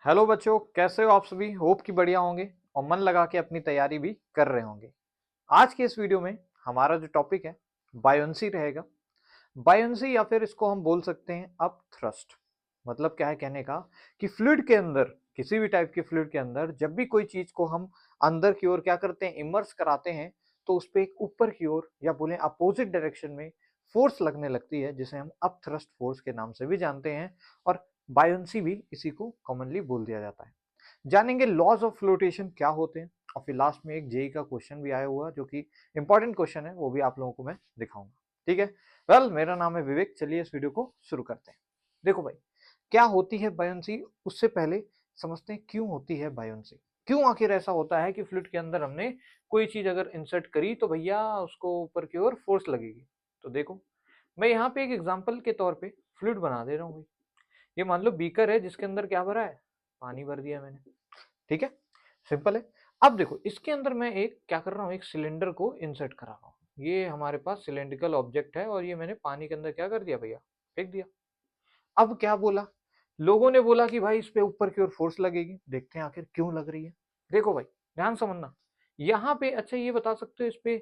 Hello बच्चों, कैसे हो आप सभी। होप कि बढ़िया होंगे और मन लगा के अपनी तैयारी भी कर रहे होंगे। आज के इस वीडियो में हमारा जो टॉपिक है बायोंसी रहेगा। बायोंसी या फिर इसको हम बोल सकते हैं अप थ्रस्ट। मतलब क्या है कहने का कि फ्लूइड के अंदर, किसी भी टाइप के फ्लूइड के अंदर जब भी कोई चीज को हम अंदर की ओर क्या करते हैं, इमर्स कराते हैं, तो उस पर एक ऊपर की ओर या बोले अपोजिट डायरेक्शन में फोर्स लगने लगती है, जिसे हम अप थ्रस्ट फोर्स के नाम से भी जानते हैं। और बायोंसी भी इसी को कॉमनली बोल दिया जाता है। जानेंगे लॉज ऑफ फ्लोटेशन क्या होते हैं, और फिर लास्ट में एक जेई का क्वेश्चन भी आया हुआ जो कि इंपॉर्टेंट क्वेश्चन है, वो भी आप लोगों को मैं दिखाऊंगा। ठीक है। मेरा नाम है विवेक। चलिए इस वीडियो को शुरू करते हैं। देखो भाई, क्या होती है बायोंसी, उससे पहले समझते हैं क्यों होती है बायोंसी। क्यों आखिर ऐसा होता है कि फ्लूइड के अंदर हमने कोई चीज अगर इंसर्ट करी तो भैया उसको ऊपर की ओर फोर्स लगेगी। तो देखो, मैं यहाँ पे एक एग्जांपल के तौर पे फ्लूइड बना दे रहा हूँ भाई। ये मान लो बीकर है जिसके अंदर क्या भरा है, पानी भर दिया मैंने। ठीक है, सिंपल है। अब देखो, इसके अंदर मैं एक क्या कर रहा हूँ, एक सिलेंडर को इंसर्ट करा रहा हूँ। ये हमारे पास सिलेंड्रिकल ऑब्जेक्ट है और ये मैंने पानी के अंदर क्या कर दिया भैया, फेंक दिया। अब क्या बोला, लोगों ने बोला कि भाई इस पे ऊपर की ओर फोर्स लगेगी। देखते हैं आखिर क्यों लग रही है। देखो भाई, ध्यान समझना। यहाँ पे अच्छा ये बता सकते हो इस पे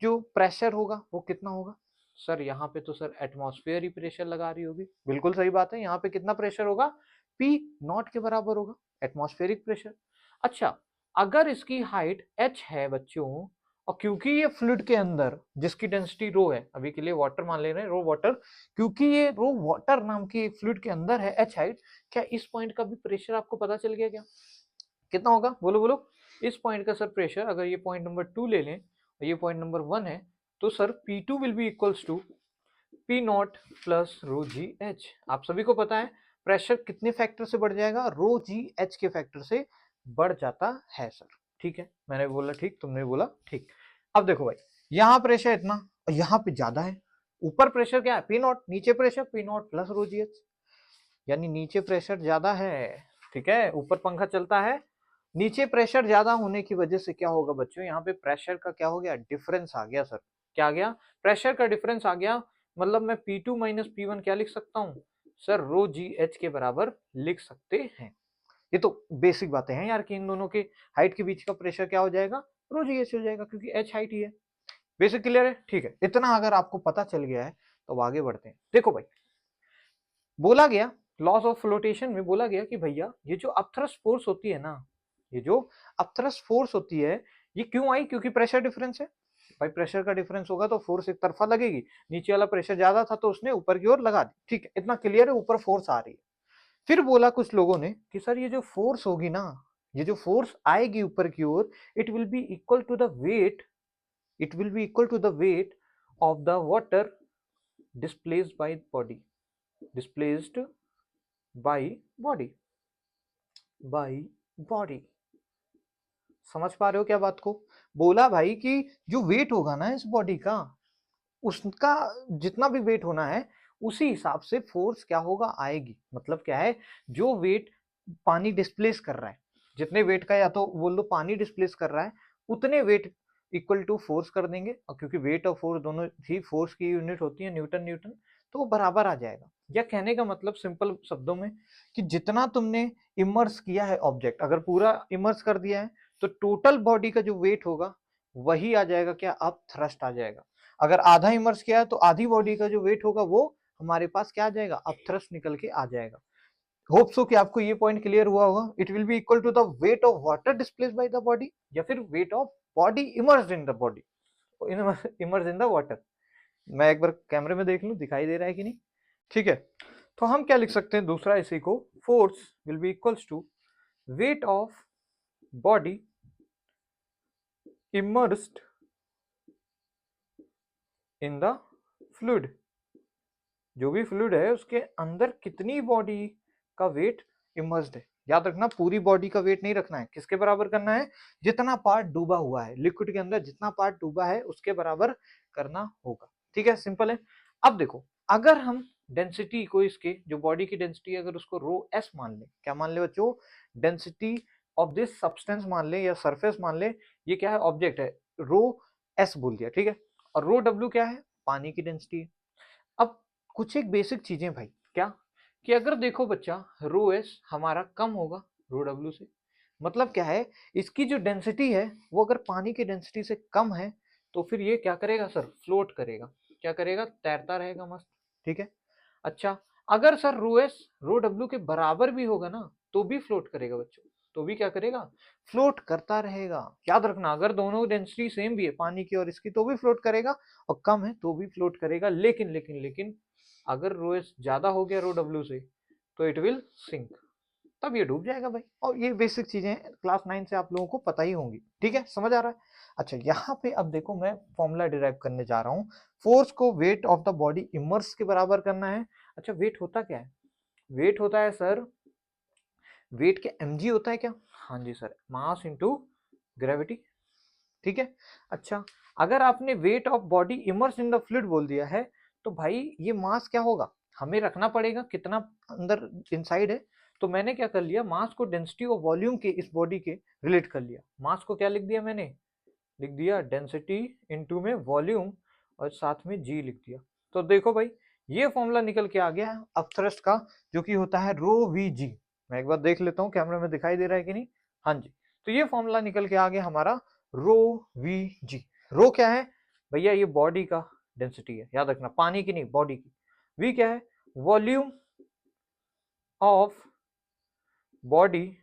जो प्रेशर होगा वो कितना होगा। सर यहाँ पे तो सर एटमॉस्फेयर ही प्रेशर लगा रही होगी। बिल्कुल सही बात है, यहाँ पे कितना प्रेशर होगा, पी नॉट के बराबर होगा, एटमॉस्फेरिक प्रेशर। अच्छा, अगर इसकी हाइट h है बच्चों, और क्योंकि ये फ्लूइड के अंदर जिसकी डेंसिटी रो है, अभी के लिए वाटर मान ले रहे हैं, रो वाटर, क्योंकि ये रो वाटर नाम की फ्लूइड के अंदर है h हाइट, क्या इस पॉइंट का भी प्रेशर आपको पता चल गया क्या, कितना होगा, बोलो बोलो। इस पॉइंट का सर प्रेशर, अगर ये पॉइंट नंबर 2 ले लें और ये पॉइंट नंबर 1 है, तो sir P2 will be equals to P naught plus rho g h. आप सभी को पता है प्रेशर कितने फैक्टर से बढ़ जाएगा, रो जी एच के फैक्टर से बढ़ जाता है सर। ठीक है, मैंने बोला ठीक, तुमने बोला ठीक। अब देखो भाई, यहाँ प्रेशर इतना और यहाँ पे ज्यादा है। ऊपर प्रेशर क्या है, पी नॉट, नीचे pressure P naught plus rho g H, यानी नीचे प्रेशर ज्यादा है। ठीक है, ऊपर पंखा चलता है, नीचे प्रेशर ज्यादा होने की वजह से क्या होगा बच्चों, यहाँ पे प्रेशर का क्या हो गया, डिफरेंस आ गया सर। क्या आ गया, प्रेशर का डिफरेंस आ गया। मतलब मैं P2 माइनस P1 क्या लिख सकता हूँ सर, रो जी एच के बराबर लिख सकते हैं। ये तो बेसिक बातें हैं यार कि इन दोनों के हाइट के बीच का प्रेशर क्या हो जाएगा, रो जी एच हो जाएगा, क्योंकि एच हाइट ही है। बेसिक क्लियर है, ठीक है। इतना अगर आपको पता चल गया है तो आगे बढ़ते हैं। देखो भाई, बोला गया लॉस ऑफ फ्लोटेशन में बोला गया कि भैया ये जो अपथ्रस्ट फोर्स होती है ना, ये जो अपथ्रस्ट फोर्स होती है, ये क्यों आई, क्योंकि प्रेशर डिफरेंस है। भाई प्रेशर का डिफरेंस होगा तो फोर्स एक तरफा लगेगी। नीचे वाला प्रेशर ज्यादा था तो उसने ऊपर की ओर लगा दी। ठीक है, इतना क्लियर है, ऊपर फोर्स आ रही है। फिर बोला कुछ लोगों ने कि सर ये जो फोर्स होगी ना, ये जो फोर्स आएगी ऊपर की ओर, it will be equal to the weight, it will be equal to the weight of the water displaced by body, displaced by body, by body. समझ पा रहे हो क्या बात को। बोला भाई कि जो वेट होगा ना इस बॉडी का, उसका जितना भी वेट होना है उसी हिसाब से फोर्स क्या होगा, आएगी। मतलब क्या है, जो वेट पानी डिस्प्लेस कर रहा है, जितने वेट का, या तो बोल दो पानी डिस्प्लेस कर रहा है, उतने वेट इक्वल टू फोर्स कर देंगे। और क्योंकि वेट और फोर्स दोनों ही फोर्स की यूनिट होती है, न्यूटन न्यूटन, तो वो बराबर आ जाएगा। या कहने का मतलब सिंपल शब्दों में कि जितना तुमने इमर्स किया है ऑब्जेक्ट, अगर पूरा इमर्स कर दिया है तो टोटल बॉडी का जो वेट होगा वही आ जाएगा, क्या, अब थ्रस्ट आ जाएगा। अगर आधा इमर्स किया है तो आधी बॉडी का जो वेट होगा वो हमारे पास क्या आ जाएगा, अब थ्रस्ट निकल के आ जाएगा। होप सो कि आपको ये पॉइंट क्लियर हुआ होगा। It will be equal to the weight of water displaced by the body, या फिर weight of body immersed in the body, immerse in the water. मैं एक बार कैमरे में देख लूं दिखाई दे रहा है कि नहीं। ठीक है, तो हम क्या लिख सकते हैं दूसरा इसी को, force will be equals to weight of body immersed in the fluid. जो भी फ्लूइड है उसके अंदर कितनी बॉडी का वेट इमर्स्ड है। याद रखना, पूरी बॉडी का वेट नहीं रखना है, किसके बराबर करना है, जितना पार्ट डूबा हुआ है लिक्विड के अंदर, जितना पार्ट डूबा है उसके बराबर करना होगा। ठीक है, सिंपल है। अब देखो, अगर हम डेंसिटी को, इसके जो बॉडी की डेंसिटी, अगर उसको रो एस मान ले, क्या मान ले बच्चों, डेंसिटी ऑफ दिस सब्सटेंस मान ले या सरफेस मान ले, ये क्या है, ऑब्जेक्ट है, रो एस बोल दिया। ठीक है, और रो डब्ल्यू क्या है, पानी की डेंसिटी है। अब कुछ एक बेसिक चीजें भाई, क्या, कि अगर देखो बच्चा रो एस हमारा कम होगा, रो डब्ल्यू से। मतलब क्या है, इसकी जो डेंसिटी है वो अगर पानी की डेंसिटी से कम है तो फिर ये क्या करेगा सर, फ्लोट करेगा। क्या करेगा, तैरता रहेगा मस्त। ठीक है। अच्छा, अगर सर रो एस रो डब्ल्यू के बराबर भी होगा ना तो भी फ्लोट करेगा बच्चों, तो भी क्या करेगा, फ्लोट करता रहेगा। याद रखना, अगर दोनों डेंसिटी सेम भी है पानी की और इसकी तो भी फ्लोट करेगा, और कम है तो भी फ्लोट करेगा। लेकिन लेकिन लेकिन अगर रो एस ज्यादा हो गया रो डब्ल्यू से तो इट विल सिंक, तब ये डूब जाएगा भाई। और ये बेसिक चीजें क्लास 9 से आप लोगों को पता ही होंगी। ठीक है, समझ आ रहा है। अच्छा, यहाँ पे अब देखो मैं फॉर्मूला डिराइव करने जा रहा हूँ। फोर्स को wait of the body immerse के बराबर करना है। अच्छा, वेट होता क्या है, वेट होता है सर, वेट के mg होता है क्या, हाँ जी सर, मास इंटू ग्रेविटी। ठीक है। अच्छा, अगर आपने wait of body immerse in the fluid बोल दिया है तो भाई ये मास क्या होगा, हमें रखना पड़ेगा कितना अंदर इनसाइड है। तो मैंने क्या कर लिया, मास को डेंसिटी और वॉल्यूम के इस बॉडी के रिलेट कर लिया। मास को क्या लिख दिया मैंने, लिख दिया डेंसिटी इनटू में वॉल्यूम और साथ में जी लिख दिया। तो देखो भाई, ये फॉर्मूला निकल के आ गया है अपथ्रस्ट का, जो कि होता है रो वी जी। मैं एक बार देख लेता हूँ कैमरे में दिखाई दे रहा है कि नहीं। हाँ जी, तो ये फॉर्मूला निकल के आ गया हमारा रो वी जी। रो क्या है भैया, ये बॉडी का डेंसिटी है, याद रखना, पानी की नहीं बॉडी की। वी क्या है, वॉल्यूम ऑफ बॉडी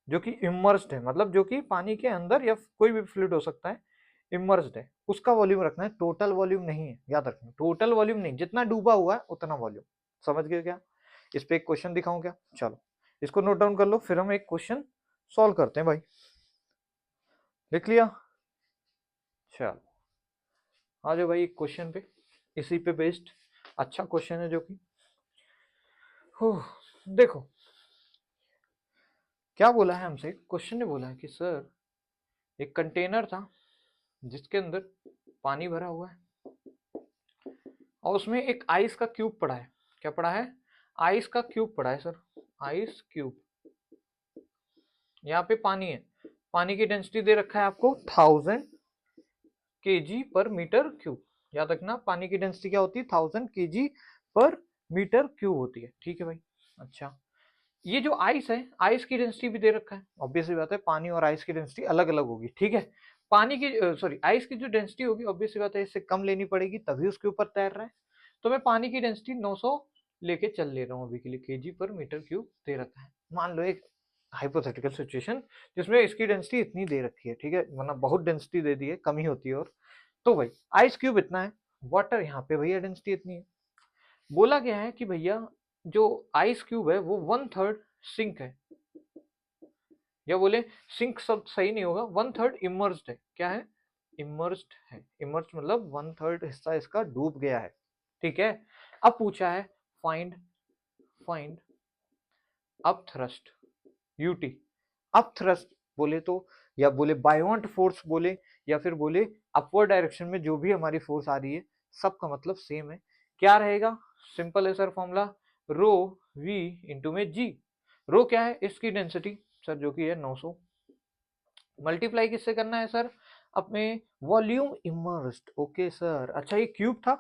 जो कि इमर्स्ड है, मतलब जो कि पानी के अंदर या कोई भी फ्लूइड हो सकता है, इमर्स्ड है, उसका वॉल्यूम रखना है। टोटल वॉल्यूम नहीं है, याद रखना, टोटल वॉल्यूम नहीं, जितना डूबा हुआ है उतना वॉल्यूम। समझ गए क्या। इस पे एक क्वेश्चन दिखाऊं क्या, चलो इसको नोट डाउन कर लो, फिर हम एक क्वेश्चन सॉल्व करते हैं भाई। लिख लिया, चलो आ जाओ भाई क्वेश्चन पे, इसी पे बेस्ड अच्छा क्वेश्चन है जो कि देखो क्या बोला है हमसे, क्वेश्चन ने बोला है कि सर एक कंटेनर था जिसके अंदर पानी भरा हुआ है और उसमें एक आइस का क्यूब पड़ा है। क्या पड़ा है, आइस का क्यूब पड़ा है सर, आइस क्यूब। यहाँ पे पानी है, पानी की डेंसिटी दे रखा है आपको 1000 kg/m³। याद रखना, पानी की डेंसिटी क्या होती है, 1000 kg/m³ होती है। ठीक है भाई। अच्छा, ये जो आइस है, आइस की डेंसिटी भी दे रखा है। ऑब्वियस सी बात है, पानी और आइस की डेंसिटी अलग अलग होगी। ठीक है, पानी की सॉरी आइस की जो डेंसिटी होगी ऑब्वियस सी बात है इससे कम लेनी पड़ेगी, तभी उसके ऊपर तैर रहा है। तो मैं पानी की डेंसिटी 900 लेके चल ले रहा हूँ अभी के लिए, kg/m³ दे रखा है। मान लो एक हाइपोथेटिकल सिचुएशन जिसमें इसकी डेंसिटी इतनी दे रखी है, ठीक है, वरना बहुत डेंसिटी दे दी है, कम ही होती है। और तो भाई आइस क्यूब इतना है, वाटर यहाँ पे भैया डेंसिटी इतनी है। बोला गया है कि भैया जो आइस क्यूब है वो 1/3 सिंक है, या बोले सिंक शब्द सही नहीं होगा, 1/3 इमर्स्ड है। क्या है, इमर्स्ड है। इमर्स्ड मतलब 1/3 हिस्सा इसका डूब गया है। ठीक है। अब पूछा है find find up thrust UT. Up thrust बोले तो, या बोले बायोंट फोर्स बोले, या फिर बोले अपवर्ड डायरेक्शन में जो भी हमारी फोर्स आ रही है, सबका मतलब सेम है। क्या रहेगा, सिंपल है sir formula, rho v into में जी। रो क्या है, इसकी डेंसिटी सर जो कि है 900, मल्टीप्लाई किससे करना है सर, अपने वॉल्यूम इमर्स्ड। Okay sir. अच्छा, ये क्यूब था,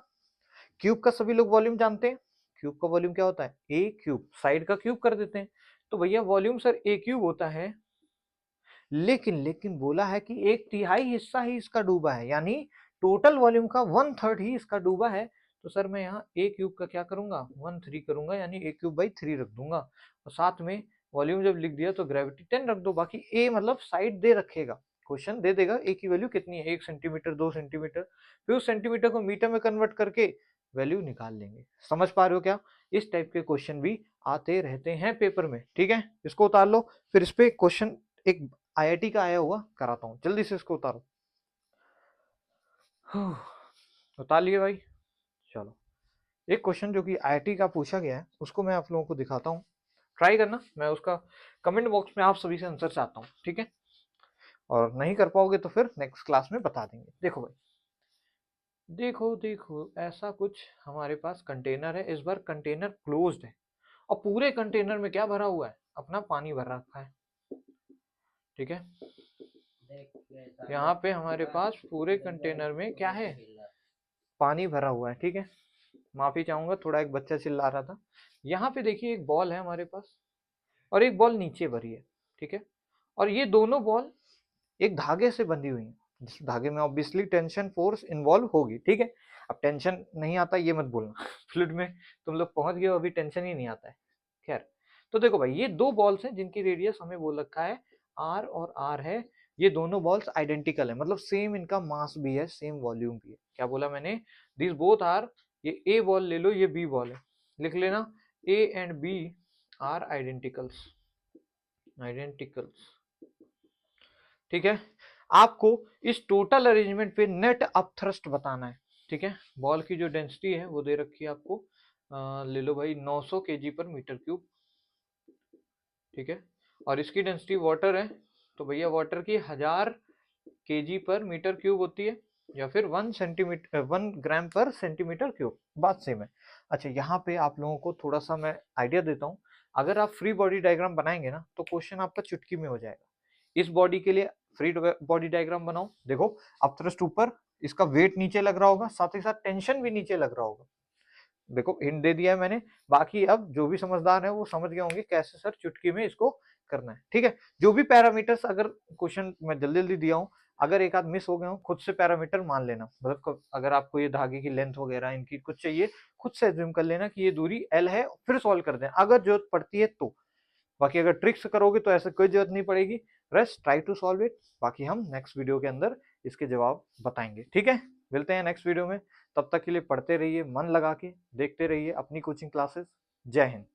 क्यूब का सभी लोग वॉल्यूम जानते हैं, क्यूब का वॉल्यूम क्या होता है, ए क्यूब, साइड का क्यूब कर देते हैं। तो भैया वॉल्यूम सर ए क्यूब होता है, लेकिन लेकिन बोला है कि 1/3 हिस्सा ही इसका डूबा है, यानी टोटल वॉल्यूम का 1/3 ही इसका डूबा है। तो सर मैं यहाँ ए क्यूब का क्या करूंगा, 1/3 करूंगा, यानी a³/3 रख दूंगा। और साथ में वॉल्यूम जब लिख दिया तो ग्रेविटी 10 रख दो, बाकी ए मतलब साइड दे रखेगा, क्वेश्चन दे देगा ए की वैल्यू कितनी है, 1 सेंटीमीटर, 2 सेंटीमीटर, फिर उस सेंटीमीटर को मीटर में कन्वर्ट करके वैल्यू निकाल लेंगे। समझ पा रहे हो क्या, इस टाइप के क्वेश्चन भी आते रहते हैं पेपर में। ठीक है, इसको उतार लो, फिर इस पे क्वेश्चन एक आईआईटी का आया हुआ कराता हूँ, जल्दी से इसको उतारो। उतार लिए भाई। चलो, एक क्वेश्चन जो कि आईआईटी का पूछा गया है उसको मैं आप लोगों को दिखाता हूँ, ट्राई करना, मैं उसका कमेंट बॉक्स में आप सभी से आंसर चाहता हूँ। ठीक है, और नहीं कर पाओगे तो फिर नेक्स्ट क्लास में बता देंगे। देखो भाई, देखो देखो ऐसा कुछ हमारे पास कंटेनर है, इस बार कंटेनर क्लोज्ड है और पूरे कंटेनर में क्या भरा हुआ है, अपना पानी भर रखा है। ठीक है, यहाँ पे हमारे पास पूरे कंटेनर में क्या है, पानी भरा हुआ है। ठीक है, माफी चाहूंगा, थोड़ा एक बच्चा चिल्ला रहा था। यहाँ पे देखिए एक बॉल है हमारे पास, और एक बॉल नीचे भरी है, ठीक है। और ये दोनों बॉल एक धागे से बंधी हुई है, जिस धागे में ऑब्वियसली टेंशन फोर्स इन्वॉल्व होगी, ठीक है। अब टेंशन नहीं आता ये मत बोलना फ्लूइड में तुम लोग पहुंच गए हो, अभी टेंशन ही नहीं आता है। खैर, तो देखो भाई, ये दो बॉल्स हैं जिनकी रेडियस हमें बोल रखा है आर और आर है। ये दोनों बॉल्स आइडेंटिकल है, मतलब सेम इनका मास भी है, सेम वॉल्यूम भी है। क्या बोला मैंने? दिस बोथ आर, ये ए बॉल ले लो, ये बी बॉल है, लिख लेना A and B are identicals, identicals, ठीक है। आपको इस टोटल अरेंजमेंट पे नेट अपथ्रस्ट बताना है, ठीक है। बॉल की जो डेंसिटी है वो दे रखी है आपको, ले लो भाई 900 केजी पर मीटर क्यूब, ठीक है। और इसकी डेंसिटी वाटर है, तो भैया वाटर की 1000 केजी पर मीटर क्यूब होती है, या फिर 1 ग्राम पर सेंटीमीटर क्यूब, बात सेम है। अच्छा, यहाँ पे आप लोगों को थोड़ा सा मैं आइडिया देता हूँ। अगर आप फ्री बॉडी डायग्राम बनाएंगे ना तो क्वेश्चन आपका चुटकी में हो जाएगा। इस बॉडी के लिए फ्री बॉडी डायग्राम बनाओ, देखो अपथ्रस्ट ऊपर, इसका वेट नीचे लग रहा होगा, साथ ही साथ टेंशन भी नीचे लग रहा होगा। देखो हिंट दे दिया है मैंने, बाकी अब जो भी समझदार है वो समझ गए होंगे कैसे सर चुटकी में इसको करना है, ठीक है। जो भी पैरामीटर्स अगर क्वेश्चन में जल्दी जल्दी दिया हूँ, अगर एक आध मिस हो गए हो खुद से पैरामीटर मान लेना, मतलब अगर आपको ये धागे की लेंथ वगैरह इनकी कुछ चाहिए, खुद से एज्यूम कर लेना कि ये दूरी एल है, फिर सॉल्व कर देना अगर जरूरत पड़ती है तो। बाकी अगर ट्रिक्स करोगे तो ऐसे कोई जरूरत नहीं पड़ेगी। Rest try to solve it, बाकी हम नेक्स्ट वीडियो के अंदर इसके जवाब बताएंगे, ठीक है। मिलते हैं नेक्स्ट वीडियो में, तब तक के लिए पढ़ते रहिए, मन लगा के देखते रहिए अपनी कोचिंग क्लासेस। जय हिंद।